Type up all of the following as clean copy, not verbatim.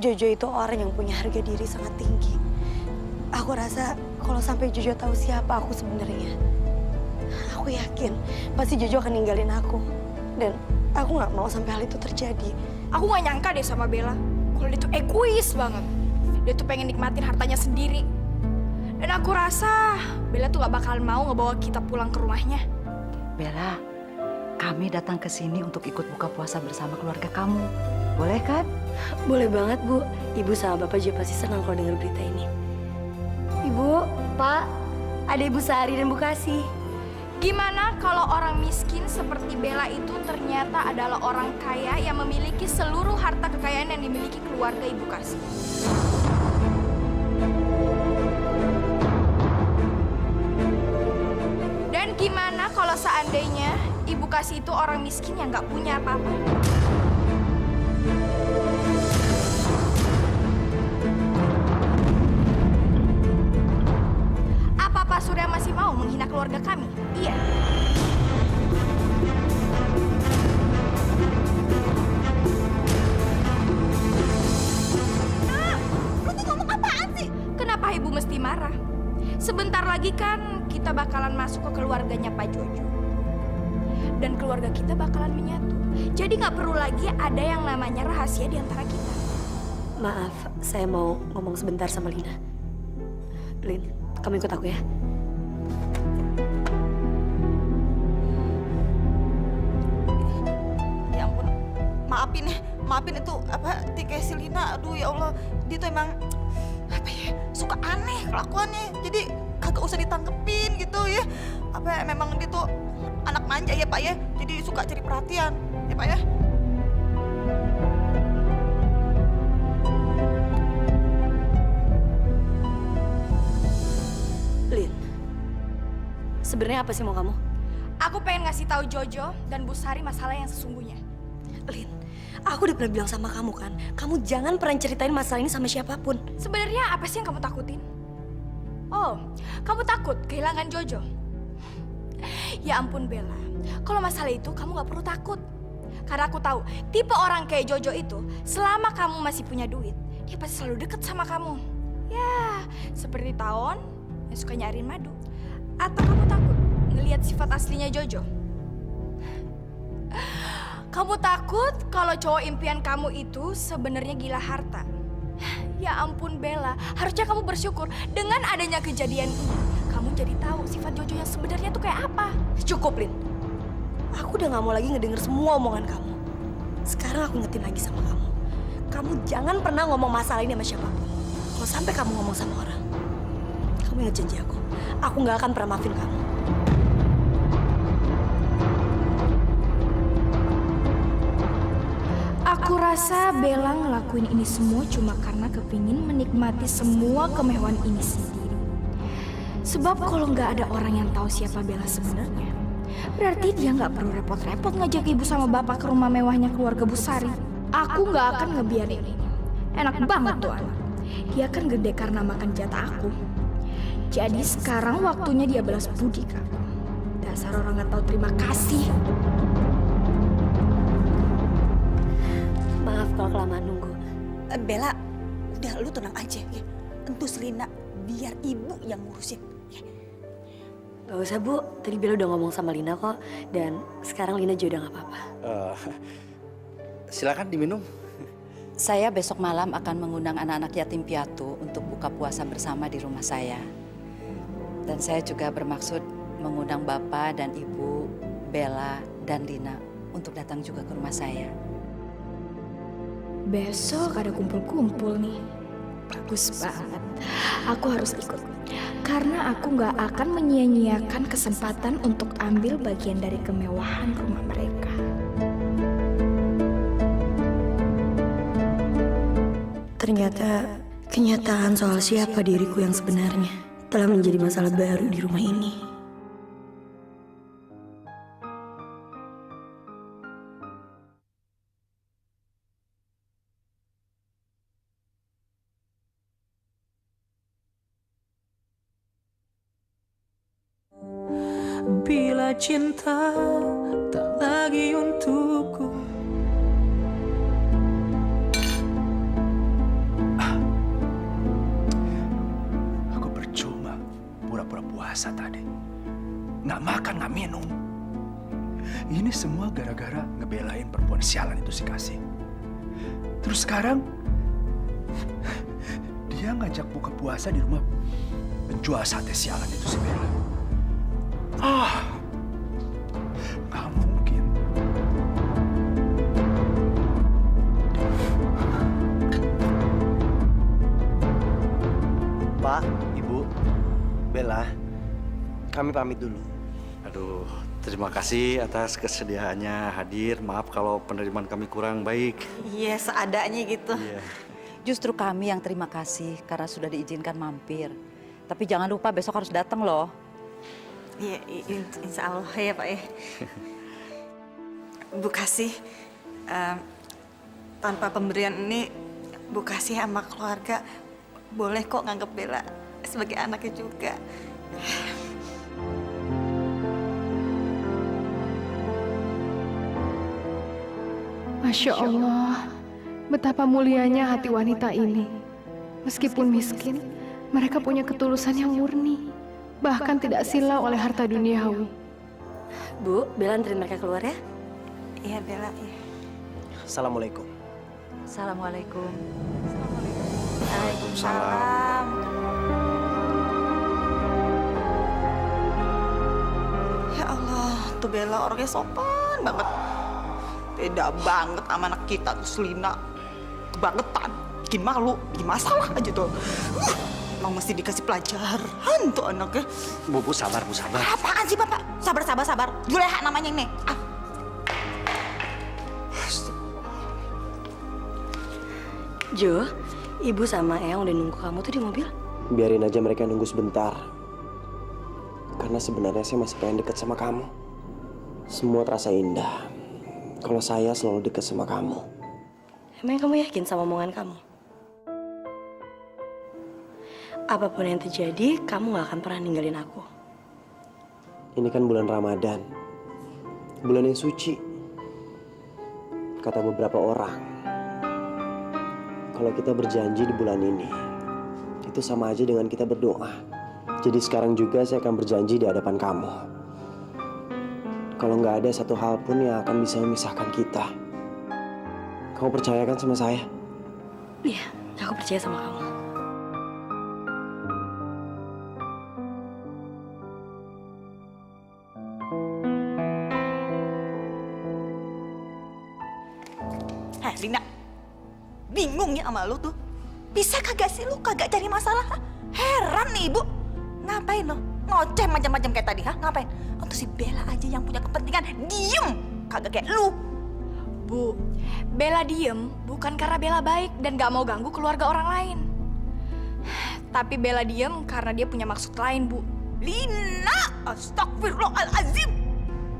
Jojo itu orang yang punya harga diri sangat tinggi. Aku rasa kalau sampai Jojo tahu siapa aku sebenarnya, aku yakin pasti Jojo akan ninggalin aku. Dan aku nggak mau sampai hal itu terjadi. Aku nggak nyangka deh sama Bella. Kalau dia tuh egois banget. Dia tuh pengen nikmatin hartanya sendiri. Dan aku rasa Bella tuh gak bakalan mau ngebawa kita pulang ke rumahnya. Bella, kami datang ke sini untuk ikut buka puasa bersama keluarga kamu. Boleh kan? Boleh banget, Bu. Ibu sama Bapak juga pasti senang kalau dengar berita ini. Ibu, Pak, ada Ibu Sari dan Bu Kasih. Gimana kalau orang miskin seperti Bella itu ternyata adalah orang kaya yang memiliki seluruh harta kekayaan yang dimiliki keluarga Ibu Kasih? Dan gimana kalau seandainya Ibu Kasih itu orang miskin yang nggak punya apa-apa? Apa Pak Surya masih mau menghina keluarga kami? Iya. Lu tuh ngomong apaan sih? Kenapa Ibu mesti marah? Sebentar lagi kan kita bakalan masuk ke keluarganya Pak Jojo. Dan keluarga kita bakalan menyatu. Jadi nggak perlu lagi ada yang namanya rahasia di antara kita. Maaf, saya mau ngomong sebentar sama Lina. Lin, kamu ikut aku ya. Ya ampun, maafin itu apa Tika si Lina. Aduh ya Allah, dia tuh emang apa ya, suka aneh kelakuannya. Jadi kagak usah ditangkepin gitu ya. Apa memang dia tuh anak manja ya Pak ya. Jadi suka cari perhatian ya Pak ya. Lin, sebenarnya apa sih mau kamu? Aku pengen ngasih tahu Jojo dan Bu Sari masalah yang sesungguhnya. Lin, aku udah pernah bilang sama kamu kan, kamu jangan pernah ceritain masalah ini sama siapapun. Sebenarnya apa sih yang kamu takutin? Oh, kamu takut kehilangan Jojo? Ya ampun Bella, kalau masalah itu kamu gak perlu takut. Karena aku tahu, tipe orang kayak Jojo itu, selama kamu masih punya duit, dia pasti selalu deket sama kamu. Ya, seperti Taon yang suka nyariin madu. Atau kamu takut ngelihat sifat aslinya Jojo? Kamu takut kalau cowok impian kamu itu sebenarnya gila harta? Ya ampun Bella, harusnya kamu bersyukur dengan adanya kejadian ini. Kamu jadi tahu sifat Jojo yang sebenarnya tuh kayak apa. Cukup, Lin. Aku udah gak mau lagi ngedenger semua omongan kamu. Sekarang aku ingetin lagi sama kamu. Kamu jangan pernah ngomong masalah ini sama siapapun. Kalau sampai kamu ngomong sama orang, kamu ingat janji aku. Aku gak akan pernah maafin kamu. Aku rasa Bella ngelakuin ini semua cuma karena kepingin menikmati semua kemewahan ini sendiri. Sebab kalau nggak ada orang yang tahu siapa Bella sebenarnya, berarti dia nggak perlu repot-repot ngajak ibu sama bapak ke rumah mewahnya keluarga Bu Sari. Aku nggak akan ngebiarin ini. Enak banget tuh anak. Dia kan gede karena makan jatah aku. Jadi sekarang waktunya dia balas budi ke aku. Dasar orang nggak tahu terima kasih. Maaf kalau kelamaan nunggu. Bella, udah lu tenang aja ya. Entus Lina, biar ibu yang ngurusin. Ya. Gak usah Bu, tadi Bella udah ngomong sama Lina kok. Dan sekarang Lina juga udah gak apa-apa. Silakan diminum. Saya besok malam akan mengundang anak-anak yatim piatu untuk buka puasa bersama di rumah saya. Dan saya juga bermaksud mengundang Bapak dan Ibu, Bella dan Lina untuk datang juga ke rumah saya. Besok ada kumpul-kumpul nih. Bagus banget. Aku harus ikut. Karena aku gak akan menyia-nyiakan kesempatan untuk ambil bagian dari kemewahan rumah mereka. Ternyata kenyataan soal siapa diriku yang sebenarnya telah menjadi masalah baru di rumah ini. Bila cinta tak lagi untukku, makan, nggak minum. Ini semua gara-gara ngebelain perempuan sialan itu si Kasih. Terus sekarang dia ngajak buka puasa di rumah penjual sate sialan itu si Bella. Nggak mungkin. Pak, Ibu, Bella, kami pamit dulu. Aduh, terima kasih atas kesediaannya hadir. Maaf kalau penerimaan kami kurang baik. Iya, seadanya gitu. Iya. Justru kami yang terima kasih karena sudah diizinkan mampir. Tapi jangan lupa besok harus datang loh. Iya, insya Allah ya Pak ya. Bu Kasih, tanpa pemberian ini, Bu Kasih sama keluarga boleh kok nganggap Bella sebagai anaknya juga. Masya Allah, betapa mulianya hati wanita ini. Meskipun miskin, mereka punya ketulusan yang murni, bahkan tidak silau oleh harta duniawi. Bu, Bella anterin mereka keluar ya. Iya Bella, iya. Assalamualaikum. Assalamualaikum. Waalaikumsalam. Ya Allah, tuh Bella orangnya sopan banget. Beda banget sama anak kita tuh Selina. Kebangetan, bikin malu, bikin masalah aja tuh. Emang mesti dikasih pelajaran tuh anaknya. Bu, sabar, Bu, sabar. Apaan sih Bapak? Sabar. Juleha namanya ini. Jo, Ibu sama Eyang udah nunggu kamu tuh di mobil. Biarin aja mereka nunggu sebentar. Karena sebenarnya saya masih pengen deket sama kamu. Semua terasa indah kalau saya selalu deket sama kamu. Emang kamu yakin sama omongan kamu? Apapun yang terjadi, kamu gak akan pernah ninggalin aku. Ini kan bulan Ramadan. Bulan yang suci. Kata beberapa orang, kalau kita berjanji di bulan ini, itu sama aja dengan kita berdoa. Jadi sekarang juga saya akan berjanji di hadapan kamu. Kalau nggak ada satu hal pun yang akan bisa memisahkan kita. Kamu percaya kan sama saya? Iya, aku percaya sama kamu. Lina, bingung ya sama lu tuh. Bisa kagak sih lu kagak cari masalah? Heran nih Ibu. Ngapain lo? Ngoceh macam-macam kayak tadi, ha? Ngapain? Untuk si Bella aja yang punya kepentingan, diem. Kagak kayak lu. Bu, Bella diem bukan karena Bella baik dan gak mau ganggu keluarga orang lain. Tapi Bella diem karena dia punya maksud lain, Bu. Lina, astagfirullahaladzim.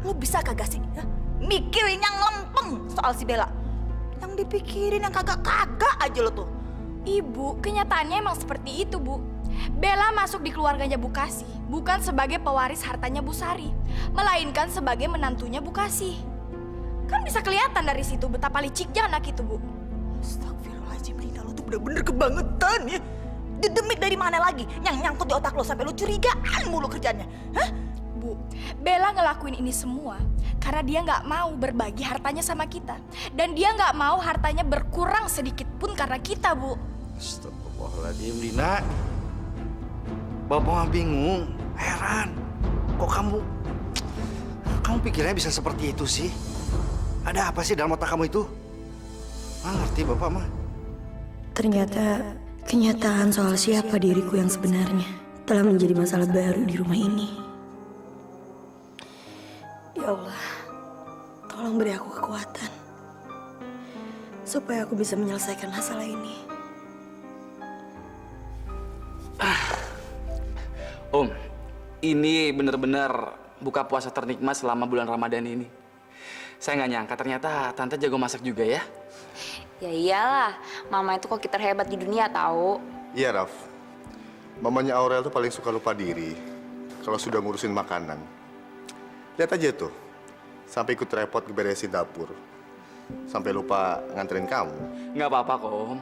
Lu bisa kagak sih, ya? Mikirin yang lempeng soal si Bella. Yang dipikirin yang kagak-kagak aja lo tuh. Ibu, kenyataannya emang seperti itu, Bu. Bella masuk di keluarganya Bu Kasih, bukan sebagai pewaris hartanya Bu Sari, melainkan sebagai menantunya Bu Kasih. Kan bisa kelihatan dari situ betapa liciknya anak itu, Bu. Astagfirullahaladzim, Lina, lo tuh bener-bener kebangetan ya. Dedemit dari mana lagi yang nyangkut di otak lo sampai lo curigaan mulu kerjanya, hah? Bu, Bella ngelakuin ini semua karena dia nggak mau berbagi hartanya sama kita. Dan dia nggak mau hartanya berkurang sedikit pun karena kita, Bu. Astagfirullahaladzim, Lina. Bapak mah bingung, heran. Kok kamu pikirnya bisa seperti itu sih? Ada apa sih dalam otak kamu itu? Nggak ngerti Bapak mah. Ternyata kenyataan soal siapa diriku yang sebenarnya telah menjadi masalah baru di rumah ini. Ya Allah, tolong beri aku kekuatan supaya aku bisa menyelesaikan masalah ini. Om, ini benar-benar buka puasa ternikmat selama bulan Ramadan ini. Saya nggak nyangka ternyata Tante jago masak juga ya. Ya iyalah, Mama itu kok kita terhebat di dunia tahu. Iya, Raf. Mamanya Aurel tuh paling suka lupa diri kalau sudah ngurusin makanan. Lihat aja tuh, sampai ikut repot ngeberesin dapur. Sampai lupa nganterin kamu. Nggak apa-apa kok, Om.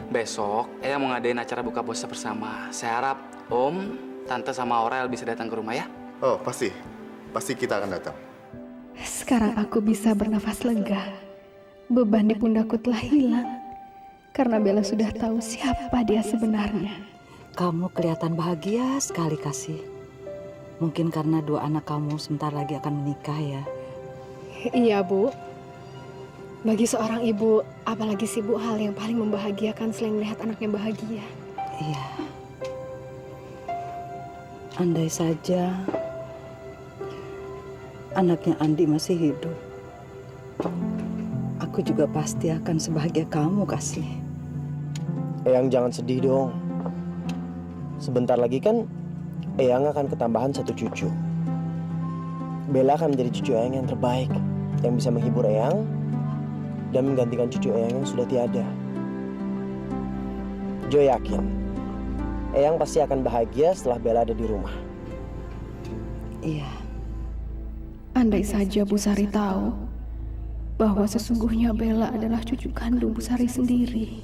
Besok, Eyang mau ngadain acara buka puasa bersama. Saya harap Om, Tante sama Aurel bisa datang ke rumah ya. Oh, pasti. pasti kita akan datang. Sekarang aku bisa bernafas lega. Beban di pundakku telah hilang. Karena Bella sudah tahu siapa dia sebenarnya. Kamu kelihatan bahagia sekali, Kasih. Mungkin karena dua anak kamu sebentar lagi akan menikah ya. Iya, Bu. Bagi seorang ibu, apalagi sih Bu, hal yang paling membahagiakan selain melihat anaknya bahagia. Iya. Andai saja anaknya Andi masih hidup, aku juga pasti akan sebahagia kamu, Kasih. Eyang jangan sedih dong. Sebentar lagi kan Eyang akan ketambahan 1 cucu. Bella akan menjadi cucu Eyang yang terbaik, yang bisa menghibur Eyang dan menggantikan cucu Eyang yang sudah tiada. Jo yakin, Eyang pasti akan bahagia setelah Bella ada di rumah. Iya. Andai saja Bu Sari tahu bahwa sesungguhnya Bella adalah cucu kandung Bu Sari sendiri.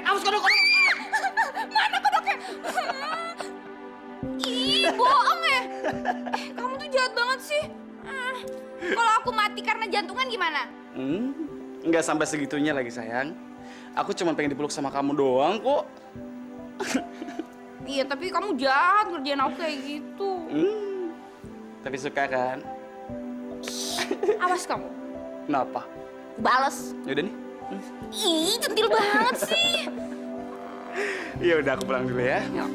Awas kodok. Mana kodoknya? Ih, bohong ya. Kamu tuh jahat banget sih. Kalau aku mati karena jantungan gimana? Nggak sampai segitunya lagi, sayang. Aku cuma pengen dipeluk sama kamu doang kok. Iya, tapi kamu jahat ngerjain aku kayak gitu. Tapi suka kan? Awas kamu. Kenapa? Bales. Yaudah nih. Ih, centil banget sih. Ya udah, aku pulang dulu ya. Yuk.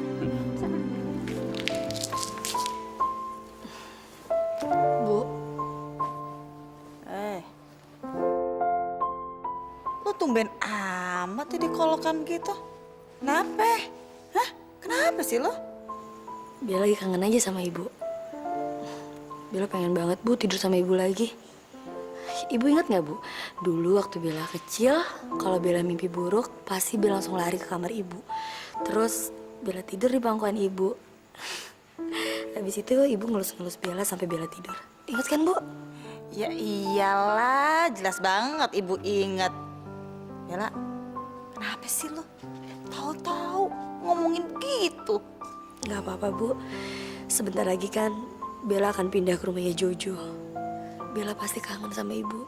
Bu. Lo tumben amat jadi kolokan gitu. Kenapa? Hah? Kenapa sih lo? Bella lagi kangen aja sama ibu. Bella pengen banget, Bu, tidur sama ibu lagi. Ibu ingat nggak, Bu? Dulu waktu Bella kecil, kalau Bella mimpi buruk, pasti Bella langsung lari ke kamar ibu. Terus Bella tidur di bangkuan ibu. Habis itu ibu ngelus-ngelus Bella sampai Bella tidur. Ingat kan, Bu? Ya iyalah, jelas banget ibu inget. Bella, kenapa sih lo? Tahu-tahu ngomongin gitu. Nggak apa-apa, Bu. Sebentar lagi kan Bella akan pindah ke rumahnya Jojo. Bella pasti kangen sama ibu.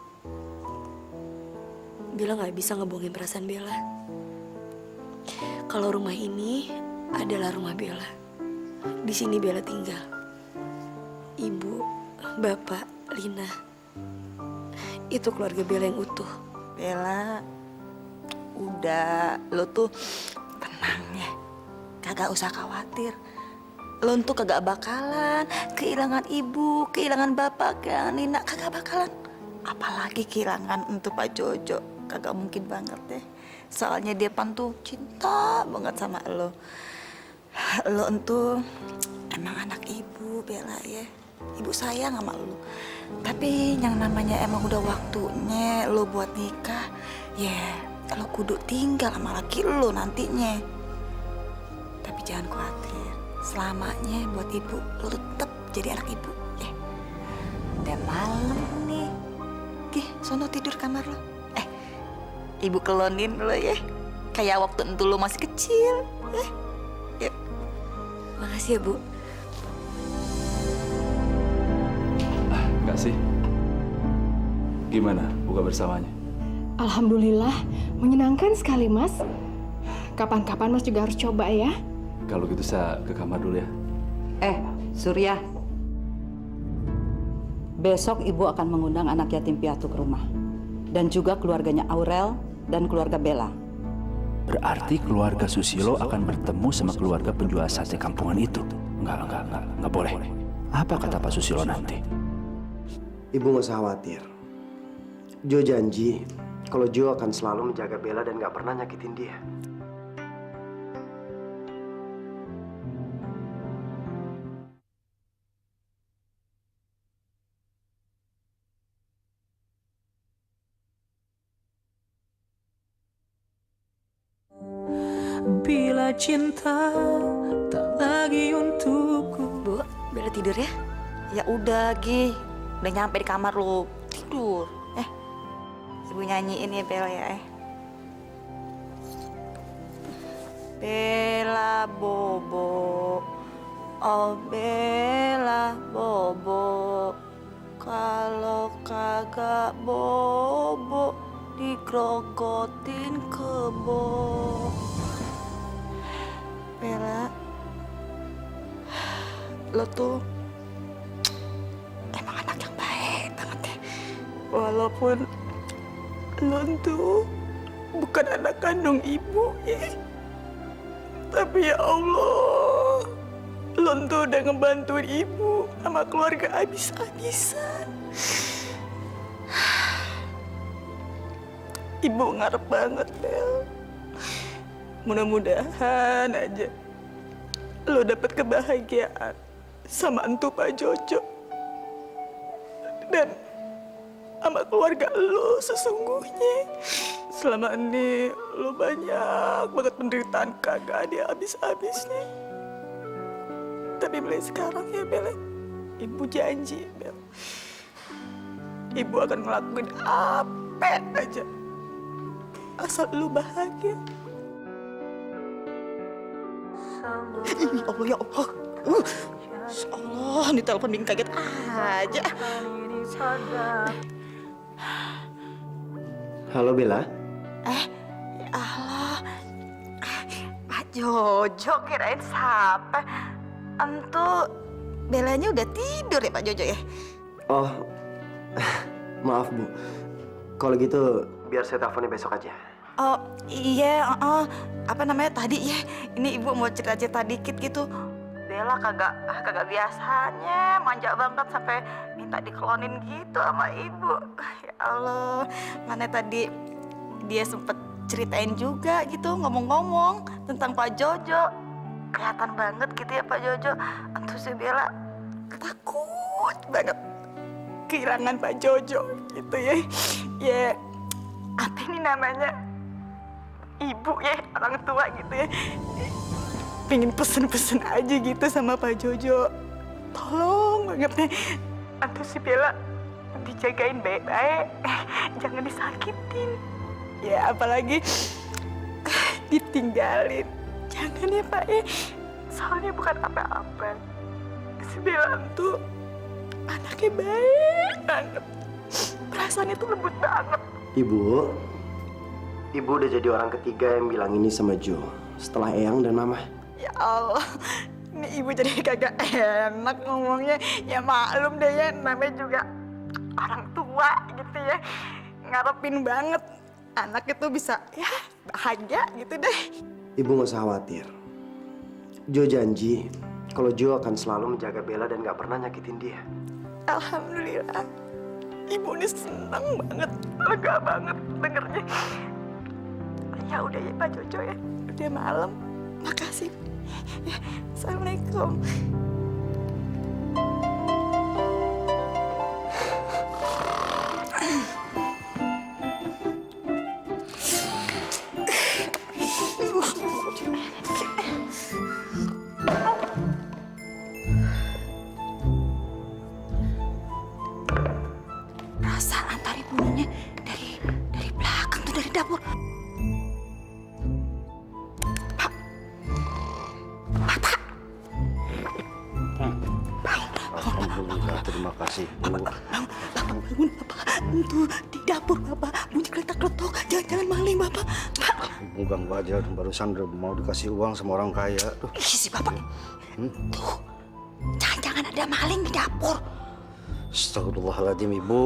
Bella nggak bisa ngebohongin perasaan Bella. Kalau rumah ini adalah rumah Bella. Di sini Bella tinggal. Ibu, bapak, Lina. Itu keluarga Bella yang utuh. Bella, udah, lo tuh tenang ya. Kagak usah khawatir. Lo tuh kagak bakalan kehilangan ibu, kehilangan bapak, kehilangan Nina. Kagak bakalan. Apalagi kehilangan untuk Pak Jojo. Kagak mungkin banget deh. Soalnya dia pan tuh cinta banget sama lo. Lo tuh emang anak ibu, Bella ya. Ibu sayang sama lo. Tapi yang namanya emang udah waktunya lo buat nikah. Ya, lo kudu tinggal sama laki lo nantinya. Tapi jangan khawatir. Selamanya buat ibu, lo tetap jadi anak ibu, ya. Udah malam nih. Gih, sono tidur kamar lo. Ibu kelonin lo ya. Kayak waktu entu lo masih kecil. Yuk. Makasih ya, Bu. Enggak sih. Gimana buka bersamanya? Alhamdulillah, menyenangkan sekali, Mas. Kapan-kapan Mas juga harus coba ya. Kalau gitu saya ke kamar dulu ya. Surya. Besok ibu akan mengundang anak yatim piatu ke rumah. Dan juga keluarganya Aurel dan keluarga Bella. Berarti keluarga Susilo akan bertemu sama keluarga penjual sate kampungan itu. Enggak boleh. Apa kata Pak Susilo nanti? Ibu nggak usah khawatir. Jo janji kalau Jo akan selalu menjaga Bella dan nggak pernah nyakitin dia. Bila cinta tak lagi untukku. Bu, Bella tidur ya? Ya udah, Gi. Udah nyampe di kamar lo. Tidur. Ibu nyanyiin ya, Bella ya. Bella Bobo, Oh Bella bobo, kalau kagak bobo digrogotin kebo. Bella, lo tuh emang anak yang baik banget ya. Walaupun lo tuh bukan anak kandung ibu ya, tapi ya Allah, lo tuh udah ngebantuin ibu sama keluarga abis-abisan. Ibu ngarep banget, Bel. Mudah-mudahan aja lo dapet kebahagiaan sama entu Pak Jojo dan sama keluarga lo sesungguhnya. Selama ini lo banyak banget penderitaan kagak ada habis-habisnya. Tapi mulai sekarang ya Bel, ibu janji Bel, ibu akan ngelakuin apa aja asal lo bahagia. Ya Allah, ya Allah. Insya Allah, ditelepon bikin kaget aja. Halo Bella. Ya Allah. Pak Jojo kirain siapa? Entu Bellanya udah tidur ya Pak Jojo ya? Oh, maaf Bu. Kalau gitu biar saya teleponnya besok aja. Oh iya, apa namanya tadi ya? Ini ibu mau cerita-cerita dikit gitu. Bella kagak biasanya manja banget sampai minta diklonin gitu sama ibu. Ya Allah, mana tadi dia sempet ceritain juga gitu, ngomong-ngomong tentang Pak Jojo. Kelihatan banget gitu ya Pak Jojo. Entu si Bella takut banget kehilangan Pak Jojo gitu ya. Ya, apa ini namanya? Ibu ya, orang tua gitu ya. Pengen pesen-pesen aja gitu sama Pak Jojo. Tolong banget nih, entu si Bella dijagain baik-baik, jangan disakitin. Ya apalagi ditinggalin. Jangan ya Pak ya, soalnya bukan apa-apa. Si Bella tuh anaknya baik banget. Perasaannya tuh lembut banget. Ibu udah jadi orang ketiga yang bilang ini sama Jo setelah Eyang dan Mama. Ya Allah, ini ibu jadi kagak enak ngomongnya. Ya maklum deh ya, namanya juga orang tua gitu ya. Ngarepin banget anak itu bisa ya bahagia gitu deh. Ibu nggak usah khawatir. Jo janji kalau Jo akan selalu menjaga Bella dan nggak pernah nyakitin dia. Alhamdulillah, ibu ini senang banget, lega banget dengernya. Ya udah ya Pak Jojo ya, udah malam. Makasih. Ya, Assalamualaikum. Perasaan tadi bunyinya dari belakang tuh, dari dapur. Alhamdulillah, terima kasih Bu. Bangun Bapak, itu di dapur Bapak, bunyi kletak-kletok, jangan-jangan maling Bapak. Pak. Ibu ganggu aja, barusan udah mau dikasih uang sama orang kaya. Tuh. Ih si Bapak, tuh, jangan-jangan ada maling di dapur. Astagfirullahaladzim Ibu,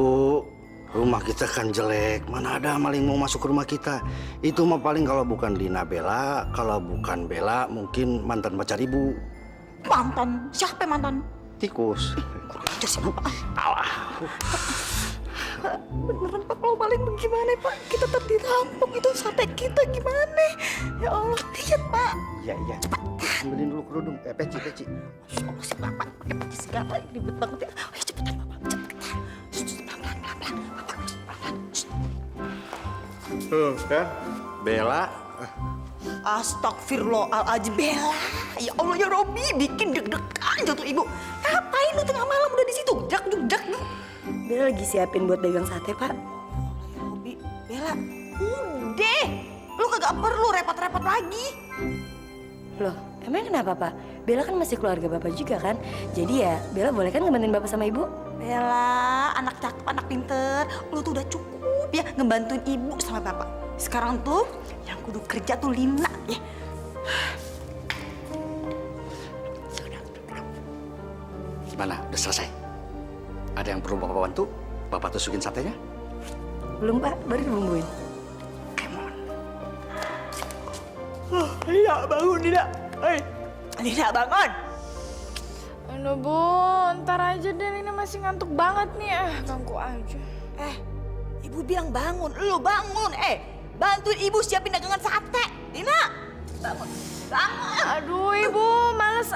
rumah kita kan jelek, mana ada maling mau masuk ke rumah kita. Itu mah paling kalau bukan Lina Bella, kalau bukan Bella mungkin mantan pacar Ibu. Mantan? Siapa mantan? Tikus. Kurang ajar sih Bapak. Alah. Pak, beneran Pak, kalau maling bagaimana Pak? Kita tadi dirampok itu sate kita gimana? Ya Allah, lihat Pak. Iya. Cepat. Ambilin dulu kerudung, peci. Masya Allah si Bapak, pakai peci segala, ribet banget ya. Ayo cepetan Bapak, cepetan. Pelan-pelan. Bapak, pelan-pelan. Tuh kan, Bella. Astagfirullahaladzim, Bella. Ya Allah ya Robi, bikin deg-degan jatuh ibu. Ngapain lu tengah malam udah di situ? Jak. Bella lagi siapin buat dagang sate, Pak. Ya Robi, Bella, udah. Lu kagak perlu repot-repot lagi. Loh, Emang kenapa, Pak? Bella kan masih keluarga Bapak juga kan? Jadi ya, Bella boleh kan ngebantuin Bapak sama Ibu? Bella, anak cakep, anak pinter. Lu tuh udah cukup ya ngebantuin ibu sama bapak. Sekarang tuh yang kudu kerja tuh Lina ya. Gimana? Udah selesai? Ada yang perlu Bapak bantu? Bapak tusukin satenya? Belum, Pak. Baru dibumbuin. Lina, bangun, Lina. Hei. Lina, bangun. Aduh Bu, ntar aja deh, Lina masih ngantuk banget nih. Ganggu aja. Ibu bilang bangun, lu bangun. Bantuin ibu siapin dagangan sate. Lina, bangun. Bangun. Aduh Ibu, males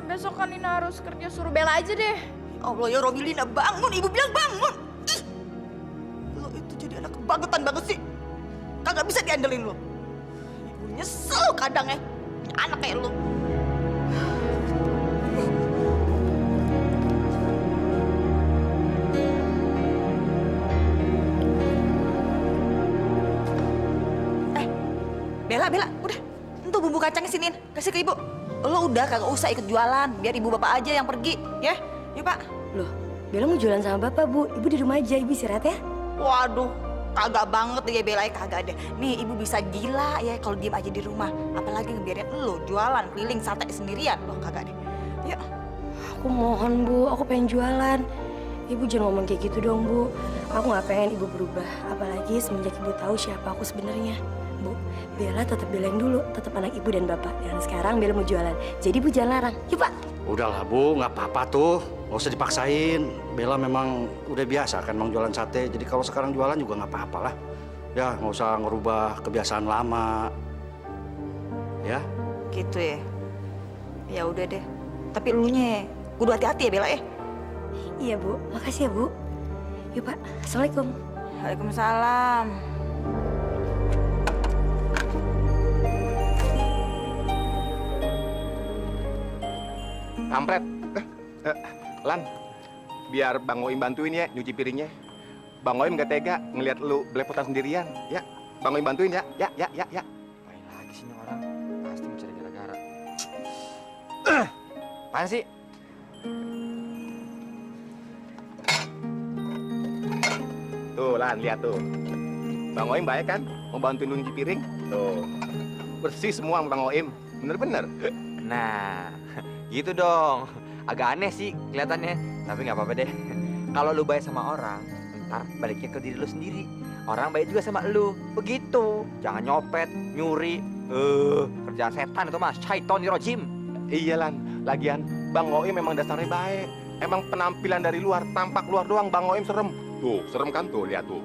besok kan Lina harus kerja, suruh Bella aja deh. Allah ya Robi, Lina bangun. Ibu bilang bangun. Ih, lo itu jadi anak kebangetan banget sih. Kagak bisa diandelin lo. Ibu nyesel kadang ya. Punya anak kayak lo. Bella, udah. Entuh bumbu kacangnya siniin, kasih ke ibu. Lo udah kagak usah ikut jualan, biar ibu bapak aja yang pergi, ya? Yuk Pak. Loh, Bella mau jualan sama Bapak, Bu. Ibu di rumah aja, Ibu istirahat ya. Waduh, kagak banget deh Bella, kagak deh. Nih ibu bisa gila ya kalau diem aja di rumah. Apalagi ngebiarin lo jualan keliling sate sendirian. Loh kagak deh. Yuk. Aku mohon, Bu. Aku pengen jualan. Ibu jangan ngomong kayak gitu dong, Bu. Aku nggak pengen Ibu berubah. Apalagi semenjak Ibu tahu siapa aku sebenarnya. Bu, Bella tetap Bella yang dulu. Tetap anak Ibu dan Bapak. Dan sekarang Bella mau jualan. Jadi Bu jangan larang. Yuk, Pak. Udahlah Bu, nggak apa-apa tuh. Nggak usah dipaksain. Bella memang udah biasa kan mau jualan sate. Jadi kalau sekarang jualan juga nggak apa-apa lah. Ya, nggak usah ngerubah kebiasaan lama. Ya? Gitu ya. Ya udah deh. Tapi elunya kudu hati-hati ya Bella ya. Iya, Bu. Makasih ya, Bu. Yuk, Pak. Assalamualaikum. Waalaikumsalam. Kampret. Lan, biar Bang Oim bantuin ya nyuci piringnya. Bang Oim gak tega ngelihat lu belepotan sendirian. Ya, Bang Oim bantuin ya. Ya. Main lagi sih ini orang. Pasti mencari gara-gara. Apaan sih? Tuh, Lan, lihat tuh. Bang Oim baik kan? Mau bantuin lu nyuci piring? Tuh. Bersih semua Bang Oim. Bener-bener. Nah, gitu dong. Agak aneh sih kelihatannya, tapi nggak apa-apa deh. Kalau lu baik sama orang, ntar baliknya ke diri lu sendiri. Orang baik juga sama lu, begitu. Jangan nyopet, nyuri, kerjaan setan itu mas, syaitonir rojim. Iya Lan, lagian Bang Oim memang dasarnya baik. Emang penampilan dari luar, tampak luar doang Bang Oim serem. Tuh, serem kan tuh, lihat tuh.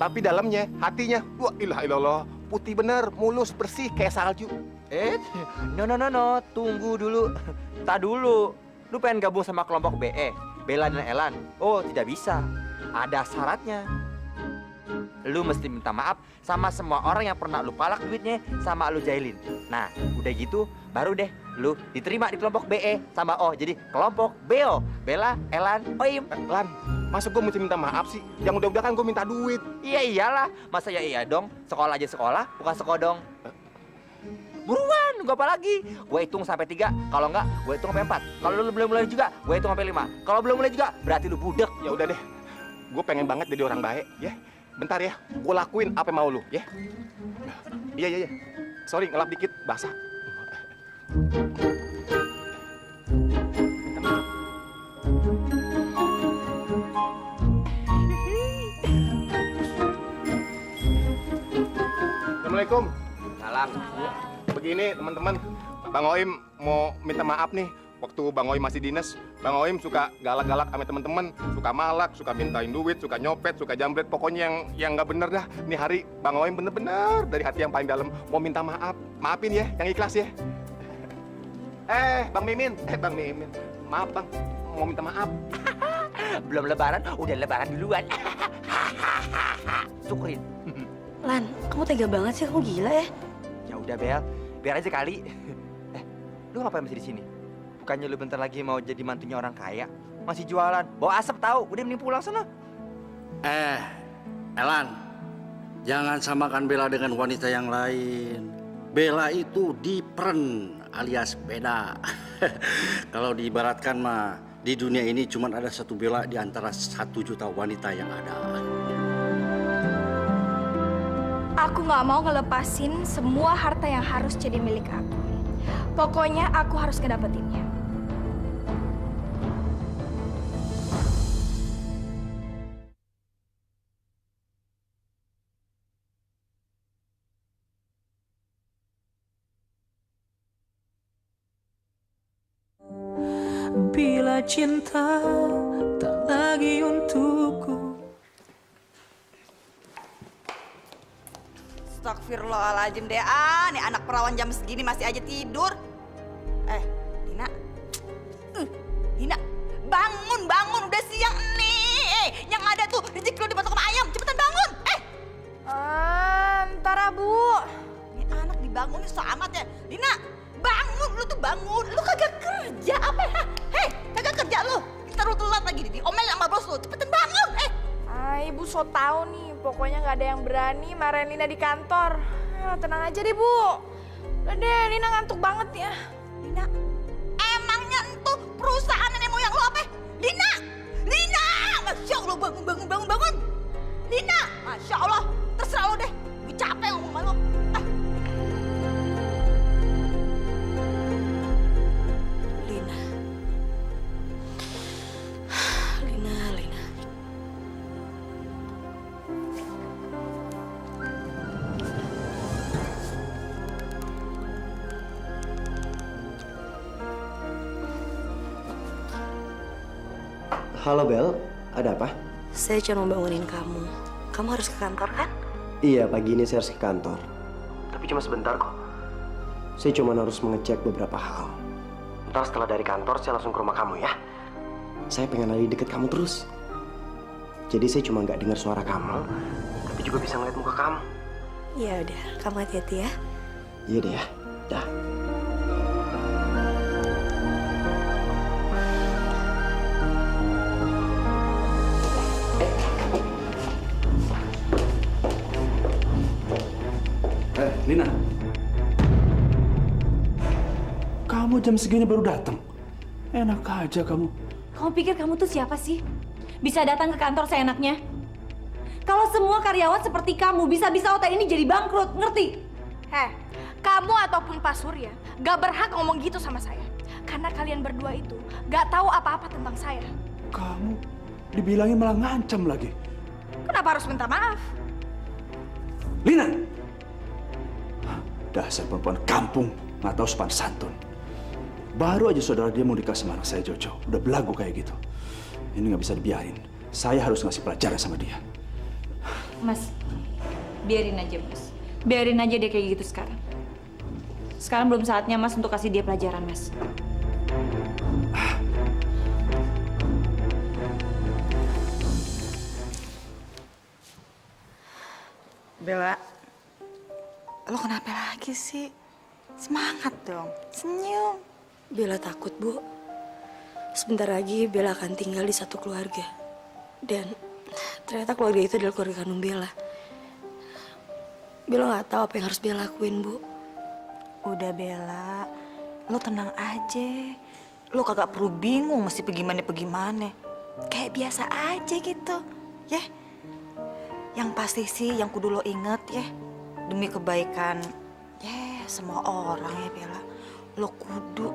Tapi dalamnya, hatinya, wah ilah ilallah, putih bener, mulus, bersih kayak salju. No, tunggu dulu. Tak dulu. Lu pengen gabung sama kelompok BE, Bella dan Elan? Oh, tidak bisa. Ada syaratnya. Lu mesti minta maaf sama semua orang yang pernah lu palak duitnya sama lu jahilin. Nah, udah gitu, baru deh lu diterima di kelompok BE sama jadi kelompok BEO, Bella, Elan, Oim. Lan, masa gue mesti minta maaf sih? Yang udah-udah kan gue minta duit. Iya iyalah, masa ya iya dong? Sekolah aja sekolah, bukan sekodong. Buruan, gue apa lagi? Gue hitung sampai 3, kalau enggak gue hitung sampai 4. Kalau lu belum mulai juga, gue hitung sampai 5. Kalau belum mulai juga, berarti lu budek. Ya udah deh, gue pengen banget jadi orang baik, ya. Bentar ya, gue lakuin apa yang mau lu, ya. Iya. Sorry, ngelap dikit, basah. Assalamualaikum. Salam. Begini teman-teman, Bang Oim mau minta maaf nih. Waktu Bang Oim masih dinas, Bang Oim suka galak-galak sama teman-teman, suka malak, suka mintain duit, suka nyopet, suka jambret, pokoknya yang nggak bener dah. Nih hari Bang Oim bener-bener dari hati yang paling dalam mau minta maaf. Maafin ya, yang ikhlas ya. Bang Mimin, maaf Bang, mau minta maaf. Belum lebaran, udah lebaran duluan. Syukurin. Lan, kamu tega banget sih. Kamu gila ya. Ya udah Bel, biar aja kali. Lu ngapain masih di sini? Bukannya lu bentar lagi mau jadi mantunya orang kaya? Masih jualan, bawa asap tahu. Udah mending pulang sana. Elan, jangan samakan Bella dengan wanita yang lain. Bella itu different, alias Beda. Kalau diibaratkan mah, di dunia ini cuma ada satu Bella di antara 1 juta wanita yang ada. Aku nggak mau ngelepasin semua harta yang harus jadi milik aku. Pokoknya aku harus ngedapetinnya. Bila cinta tak lagi untukku. Astagfirullahaladzim deh, nih anak perawan jam segini masih aja tidur. Dina. Dina, bangun, udah siang nih. Yang ada tuh rezeki lo dipatok sama ayam, cepetan bangun. Ntar Bu. Ini anak dibangunin so amat ya. Dina, bangun, lu tuh bangun. Lu kagak kerja apa ya? Hei, kagak kerja lu. Ntar lu telat lagi diomel sama bos lu. Cepetan bangun, Ibu so tau nih, pokoknya nggak ada yang berani marahin Lina di kantor. Tenang aja deh Bu. Udah deh, Lina ngantuk banget ya. Lina, emangnya entuh perusahaan nenek moyang lo apa? Lina, Masya Allah, bangun. Lina, Masya Allah, terserah lo deh. Gue capek ngomong sama lo. Lina. Halo Bel, ada apa? Saya cuma bangunin kamu. Kamu harus ke kantor kan? Iya, pagi ini saya harus ke kantor. Tapi cuma sebentar kok. Saya cuma harus mengecek beberapa hal. Ntar setelah dari kantor, saya langsung ke rumah kamu ya. Saya pengen ada di deket kamu terus. Jadi saya cuma nggak dengar suara kamu, tapi juga bisa ngeliat muka kamu. Ya udah, kamu hati-hati ya. Iya deh ya, dah. Lina, kamu jam segini baru datang. Enak aja kamu. Kamu pikir kamu tuh siapa sih? Bisa datang ke kantor seenaknya? Kalau semua karyawan seperti kamu, bisa-bisa hotel ini jadi bangkrut, ngerti? Kamu ataupun Pak Surya gak berhak ngomong gitu sama saya. Karena kalian berdua itu gak tahu apa-apa tentang saya. Kamu dibilangin malah ngancam lagi. Kenapa harus minta maaf? Lina! Dasar perempuan kampung, nggak tahu sopan santun. Baru aja saudara dia mau nikah sama anak saya Jojo, udah belagu kayak gitu. Ini nggak bisa dibiarin. Saya harus ngasih pelajaran sama dia. Mas, biarin aja Mas. Biarin aja dia kayak gitu sekarang. Sekarang belum saatnya Mas untuk kasih dia pelajaran, Mas. Bella, lo kenapa lagi sih? Semangat dong, senyum. Bella takut, Bu. Sebentar lagi Bella akan tinggal di satu keluarga. Dan ternyata keluarga itu adalah keluarga kandung Bella. Bella nggak tahu apa yang harus Bella lakuin, Bu. Udah Bella, lo tenang aja. Lo kagak perlu bingung mesti bagaimana. Kayak biasa aja gitu, ya. Yang pasti sih yang kudu lo inget ya, demi kebaikan semua orang ya Bella. Lo kudu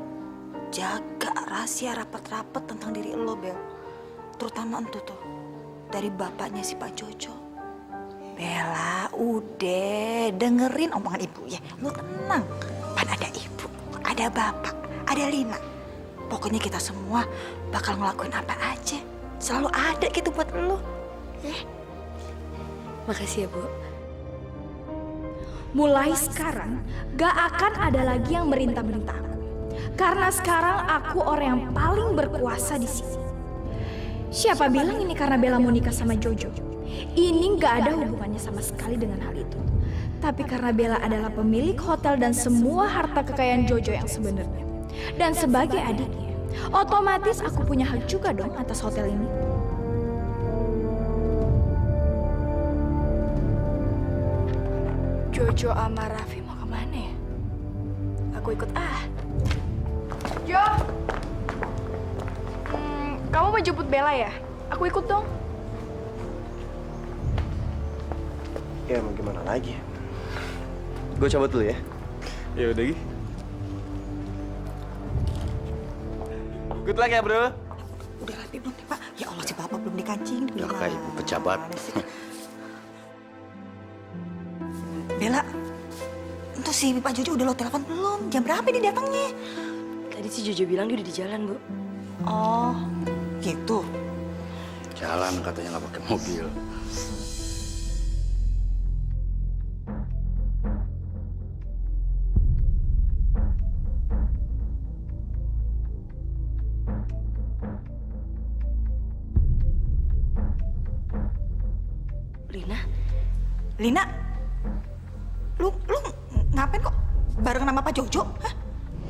jaga rahasia rapat-rapat tentang diri lo, Bel. Terutama entu tuh, dari bapaknya si Pak Jojo. Bella, udah dengerin omongan ibu ya. Lo tenang, kan ada ibu, ada bapak, ada Lina. Pokoknya kita semua bakal ngelakuin apa aja. Selalu ada gitu buat lo, ya. Makasih ya, Bu. Mulai sekarang, gak akan ada lagi yang merintah-merintah aku. Karena sekarang aku orang yang paling berkuasa di sini. Siapa bilang ini karena Bella mau nikah sama Jojo? Ini gak ada hubungannya sama sekali dengan hal itu. Tapi karena Bella adalah pemilik hotel dan semua harta kekayaan Jojo yang sebenarnya. Dan sebagai adiknya, otomatis aku punya hak juga dong atas hotel ini. Jojo sama Raffi mau kemana ya? Aku ikut ah. Jo, kamu mau jemput Bella ya? Aku ikut dong. Ya mau gimana lagi? Gue cabut dulu ya. Ya udah, Gi. Good luck ya, bro. Udah rapi belum nih, Pak? Ya Allah, si Bapak belum dikancing. Udah kayak ibu pejabat. Bella, itu si Pak Jojo udah lo telepon belum? Jam berapa dia datangnya? Tadi si Jojo bilang dia udah di jalan, Bu. Oh, gitu. Jalan katanya nggak pakai mobil. Lina, lu ngapain kok bareng sama Pak Jojo? Hah?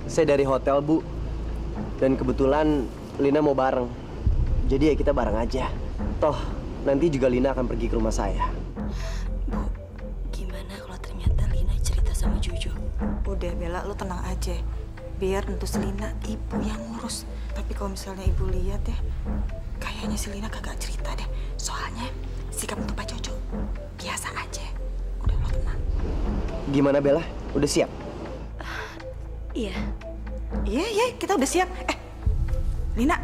Saya dari hotel, Bu. Dan kebetulan Lina mau bareng. Jadi ya kita bareng aja. Toh, nanti juga Lina akan pergi ke rumah saya. Bu, gimana kalau ternyata Lina cerita sama Jojo? Udah, Bella, lu tenang aja. Biar tentu si Lina ibu yang ngurus. Tapi kalau misalnya ibu lihat ya, kayaknya si Lina kagak cerita deh. Soalnya sikap untuk Pak Jojo biasa aja. Udah, lo tenang. Gimana Bella? Udah siap? Iya. Iya, kita udah siap. Lina,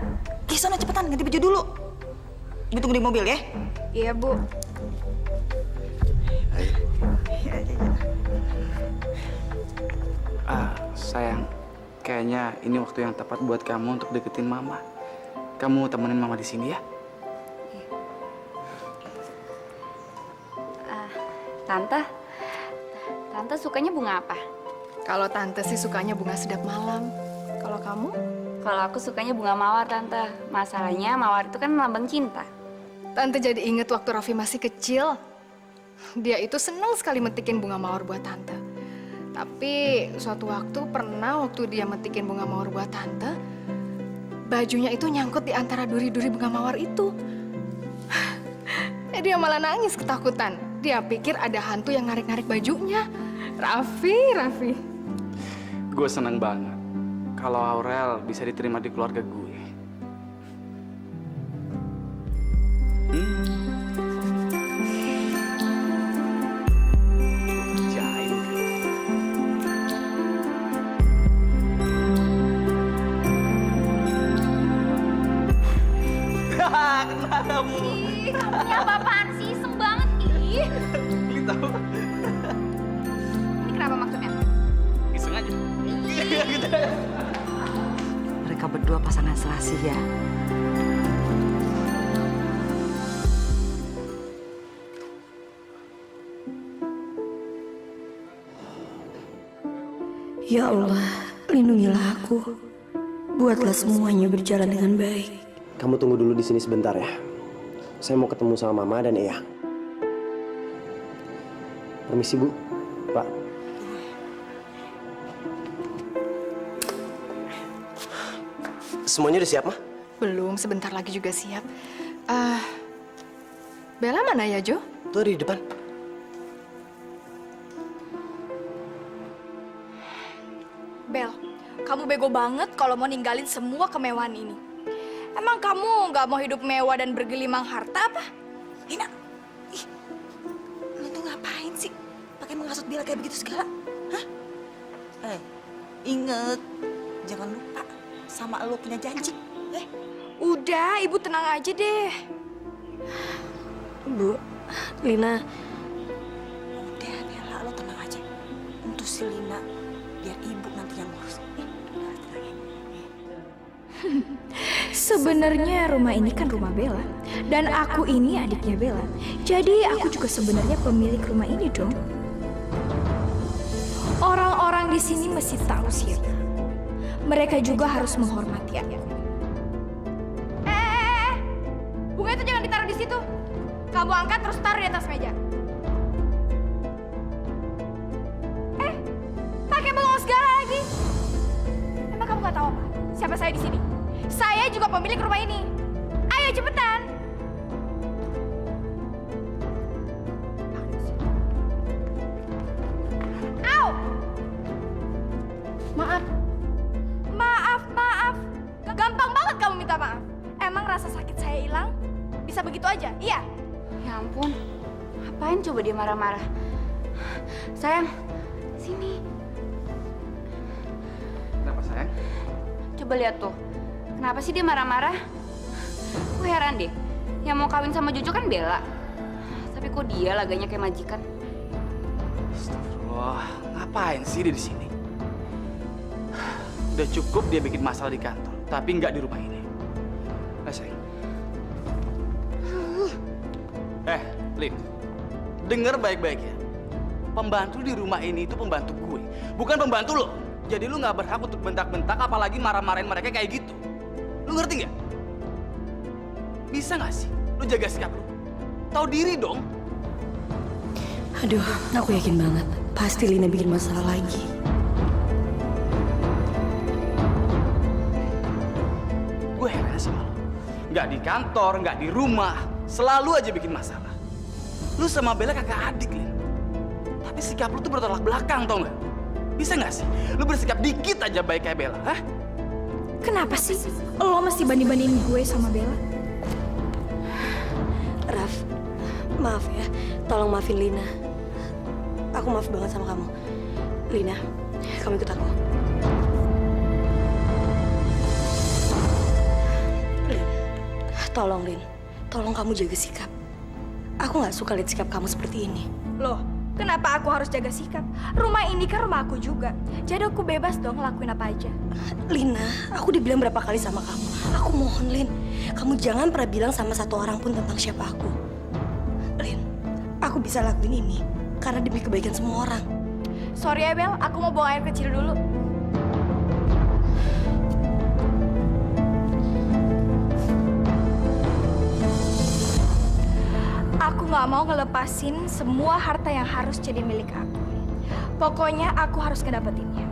Kisana cepetan ganti baju dulu. Ibu tunggu di mobil ya. Iya, Bu. Sayang, kayaknya ini waktu yang tepat buat kamu untuk deketin Mama. Kamu temenin Mama di sini ya. Tante sukanya bunga apa? Kalau Tante sih sukanya bunga sedap malam. Kalau kamu? Kalau aku sukanya bunga mawar, Tante. Masalahnya mawar itu kan lambang cinta. Tante jadi inget waktu Raffi masih kecil. Dia itu senang sekali metikin bunga mawar buat Tante. Tapi suatu waktu dia metikin bunga mawar buat Tante, bajunya itu nyangkut di antara duri-duri bunga mawar itu. Dia malah nangis ketakutan. Dia pikir ada hantu yang narik-narik bajunya. Raffi. Gue seneng banget kalau Aurel bisa diterima di keluarga gue. Jahil. Kena kamu. Ih, kamunya apa-apaan sih? Iseng banget, ih. Li tahu. Ini kenapa maksudnya? Iseng aja. Mereka berdua pasangan serasi ya. Ya Allah, lindungilah aku. Buatlah semuanya berjalan dengan baik. Kamu tunggu dulu di sini sebentar ya. Saya mau ketemu sama Mama dan Eyang. Permisi, Bu. Pak. Semuanya udah siap, Ma? Belum, sebentar lagi juga siap. Bella mana ya, Jo? Tuh di depan. Bel, kamu bego banget kalau mau ninggalin semua kemewahan ini. Emang kamu nggak mau hidup mewah dan bergelimang harta apa? Lina, lu tuh ngapain sih? Pakai menghasut Bella kayak begitu segala? Hah? Inget, jangan lupa sama lu punya janji. Udah, ibu tenang aja deh. Bu, Lina. Udah, Bella, lu tenang aja. Untuk si Lina, biar ibu nanti yang ngurus. Sebenarnya rumah ini kan rumah Bella. Dan aku ini adiknya Bella. Jadi aku juga sebenarnya pemilik rumah ini dong. Orang-orang di sini mesti tahu siapa. Mereka juga harus menghormati aku. Bunga itu jangan ditaruh di situ. Kamu angkat terus taruh di atas meja. Pakai bengong segala lagi. Emang kamu nggak tahu apa? Siapa saya di sini? Saya juga pemilik rumah ini. Ayo cepetan. Au! Maaf. Maaf. aja, iya? Ya ampun, ngapain coba dia marah-marah? Sayang, sini. Kenapa sayang? Coba lihat tuh, kenapa sih dia marah-marah? Aku heran deh, yang mau kawin sama Jojo kan Bella. Tapi kok dia laganya kayak majikan? Astagfirullah, ngapain sih dia di sini? Udah cukup dia bikin masalah di kantor, tapi nggak di rumah ini. Sayang. Lin, denger baik-baik ya. Pembantu di rumah ini itu pembantu gue, bukan pembantu lo. Jadi lu nggak berhak untuk bentak-bentak, apalagi marah-marahin mereka kayak gitu. Lu ngerti nggak? Bisa nggak sih? Lu jaga sikap lu. Tahu diri dong. Aduh, aku yakin banget. Pasti Lina bikin masalah lagi. Gue heran sama lo. Nggak di kantor, nggak di rumah, selalu aja bikin masalah. Lu sama Bella kakak adik, Lin. Tapi sikap lu tuh bertolak belakang, tau nggak? Bisa nggak sih? Lu bersikap dikit aja baik kayak Bella, hah? Kenapa sih lo mesti banding-bandingin gue sama Bella? Raf, maaf ya. Tolong maafin Lina. Aku maaf banget sama kamu. Lina, kamu ikut aku. Lin, tolong Lin. Tolong kamu jaga sikap. Aku nggak suka lihat sikap kamu seperti ini. Loh, kenapa aku harus jaga sikap? Rumah ini kan rumah aku juga. Jadi aku bebas dong ngelakuin apa aja. Lina, aku udah bilang berapa kali sama kamu. Aku mohon, Lin. Kamu jangan pernah bilang sama satu orang pun tentang siapa aku. Lin, aku bisa lakuin ini karena demi kebaikan semua orang. Sorry ya, Bel. Aku mau buang air kecil dulu. Aku nggak mau ngelepasin semua harta yang harus jadi milik aku. Pokoknya aku harus ngedapetinnya.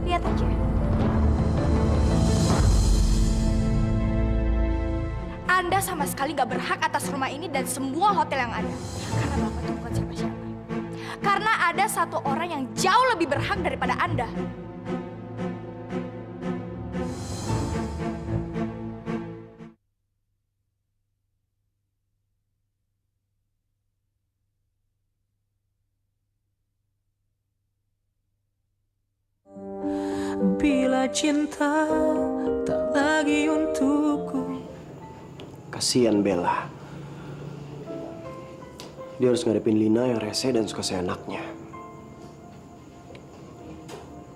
Lihat aja. Anda sama sekali nggak berhak atas rumah ini dan semua hotel yang ada. Karena Bapak itu bukan siapa-siapa. Karena ada satu orang yang jauh lebih berhak daripada Anda. Bila cinta tak lagi untukku. Kasihan Bella. Dia harus ngadepin Lina yang rese dan suka seenaknya.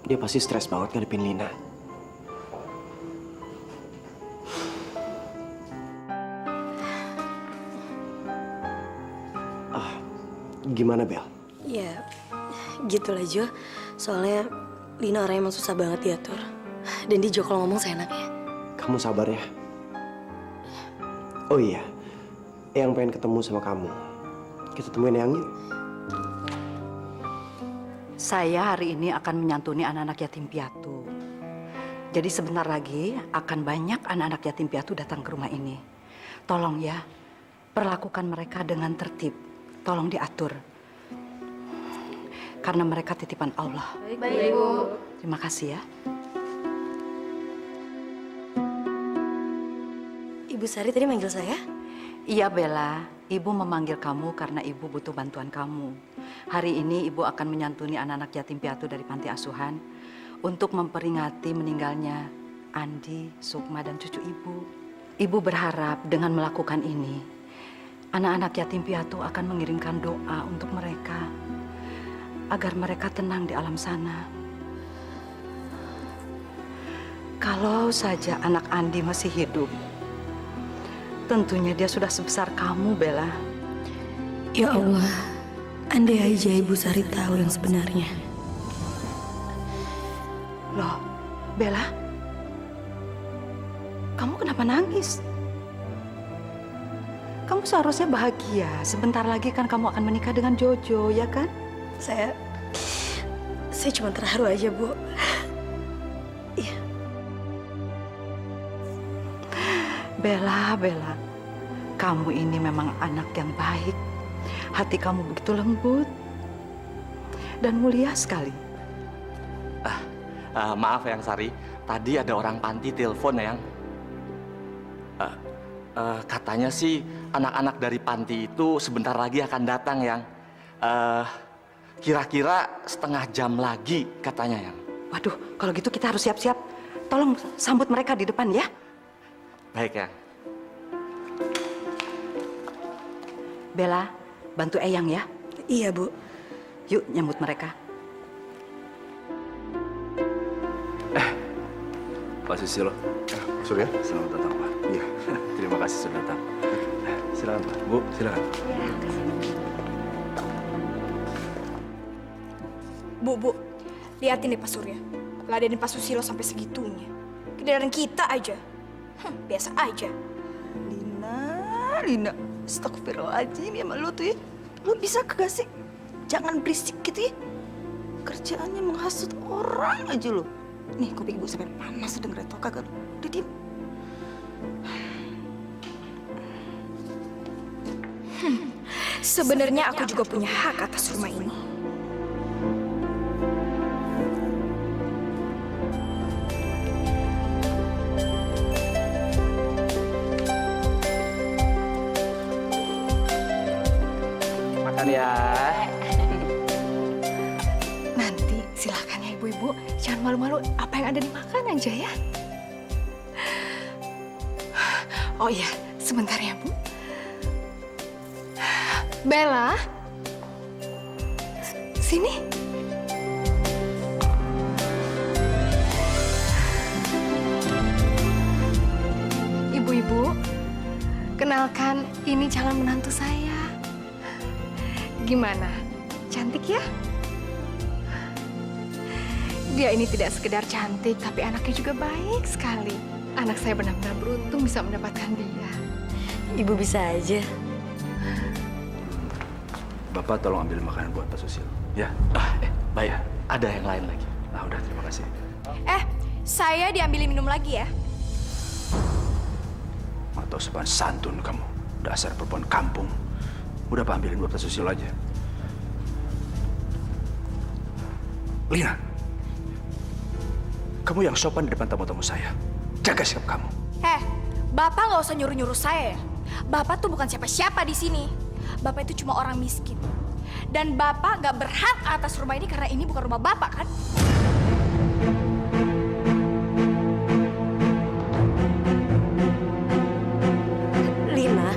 Dia pasti stres banget ngadepin Lina. Gimana, Bel? Ya, gitulah Jo. Soalnya Lina orangnya emang susah banget diatur. Dan dia juga kalau ngomong seenaknya. Kamu sabar ya. Oh iya, Eyang pengen ketemu sama kamu. Kita temuin Eyang yuk. Saya hari ini akan menyantuni anak-anak yatim piatu. Jadi sebentar lagi akan banyak anak-anak yatim piatu datang ke rumah ini. Tolong ya, perlakukan mereka dengan tertib. Tolong diatur. Karena mereka titipan Allah. Baik, Bu. Terima kasih ya. Ibu Sari tadi manggil saya? Iya Bella, Ibu memanggil kamu karena Ibu butuh bantuan kamu. Hari ini Ibu akan menyantuni anak-anak yatim piatu dari panti asuhan untuk memperingati meninggalnya Andi, Sukma, dan cucu Ibu. Ibu berharap dengan melakukan ini, anak-anak yatim piatu akan mengirimkan doa untuk mereka agar mereka tenang di alam sana. Kalau saja anak Andi masih hidup, tentunya dia sudah sebesar kamu, Bella. Ya Allah, andai aja Ibu Sari tahu yang sebenarnya. Loh, Bella, kamu kenapa nangis? Kamu seharusnya bahagia. Sebentar lagi kan kamu akan menikah dengan Jojo, ya kan? Saya cuma terharu aja, Bu. Iya. Bella, kamu ini memang anak yang baik. Hati kamu begitu lembut dan mulia sekali. Maaf Eyang Sari, tadi ada orang panti telepon Eyang. Katanya sih anak-anak dari panti itu sebentar lagi akan datang, Yang. Kira-kira setengah jam lagi katanya, Yang. Waduh, kalau gitu kita harus siap-siap. Tolong sambut mereka di depan ya. Baik, Yang. Bella, bantu Eyang ya. Iya, Bu. Yuk nyambut mereka. Pak Susilo. Surya? Selamat datang, Pak. Iya. Terima kasih sudah datang. Silakan, Pak. Bu, silakan. Bu, liatin deh Pak Surya. Ladenin Pak Susilo sampai segitunya. Kedengaran kita aja. Biasa aja. Lina, astagfirullahaladzim ya lu tuh ya. Lu bisa kagak sih? Jangan berisik gitu ya. Kerjaannya menghasut orang aja lu. Nih, kuping ibu sampai panas denger itu kagak lu. Udah diem. Sebenarnya aku juga punya hak atas rumah ini. Makan ya. Nanti silakan ya ibu-ibu, jangan malu-malu. Apa yang ada dimakan aja ya. Oh iya, sebentar ya Bu. Bella, Sini. ibu-ibu, kenalkan ini calon menantu saya. Gimana? Cantik ya? Dia ini tidak sekedar cantik, tapi anaknya juga baik sekali. Anak saya benar-benar beruntung bisa mendapatkan dia. Ibu bisa aja. Bapak tolong ambil makanan buat Pak Susilo. Ya. Baik. Ada yang lain lagi. Nah, udah terima kasih. Saya diambilin minum lagi ya. Atau sopan santun kamu. Dasar perempuan kampung. Udah Pak ambilin buat Pak Susilo aja. Lina. Kamu yang sopan di depan tamu-tamu saya. Jaga sikap kamu. Bapak nggak usah nyuruh-nyuruh saya ya. Bapak tuh bukan siapa-siapa di sini. Bapak itu cuma orang miskin. Dan Bapak nggak berhak atas rumah ini karena ini bukan rumah Bapak kan? Lina.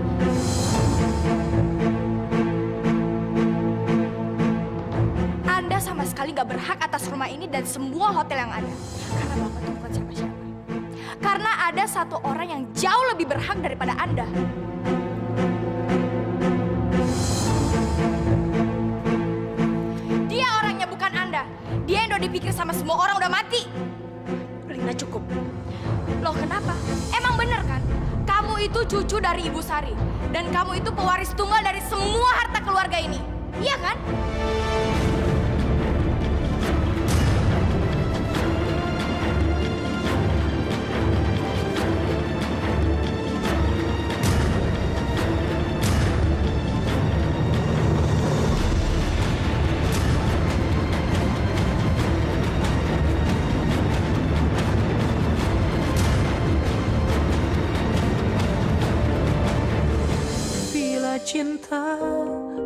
Anda sama sekali nggak berhak atas rumah ini dan semua hotel yang ada. Karena Bapak tuh bukan siapa-siapa. Karena ada satu orang yang jauh lebih berhak daripada Anda. Dia orangnya bukan Anda. Dia yang udah dipikir sama semua orang udah mati. Lina cukup. Loh kenapa? Emang bener kan? Kamu itu cucu dari Ibu Sari. Dan kamu itu pewaris tunggal dari semua harta keluarga ini. Iya kan? Bila cinta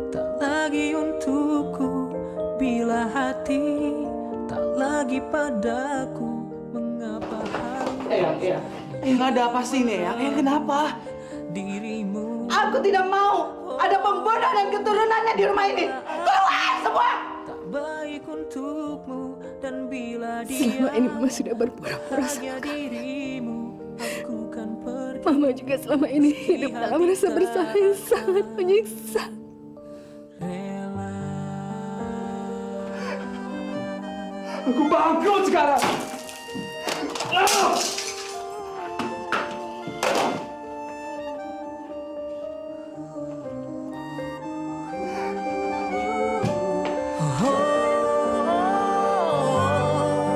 tak lagi untukku, bila hati tak lagi padaku, mengapa harus Ada apa sih nih, Yang? Kenapa? dirimu Aku tidak mau ada pembunuh dan keturunannya di rumah ini. Keluar semua! tak baik untukmu, dan bila Selama dia ini Mama sudah berpura-pura bahagia dirimu, aku kan pergi. Mama juga selama ini hidup dalam rasa bersalah yang sangat menyiksa. Aku bangkrut sekarang.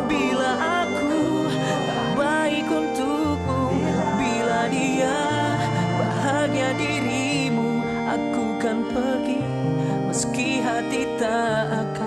Bila aku tak baik untukmu, bila dia bahagia dirimu, aku kan pergi meski hati tak akan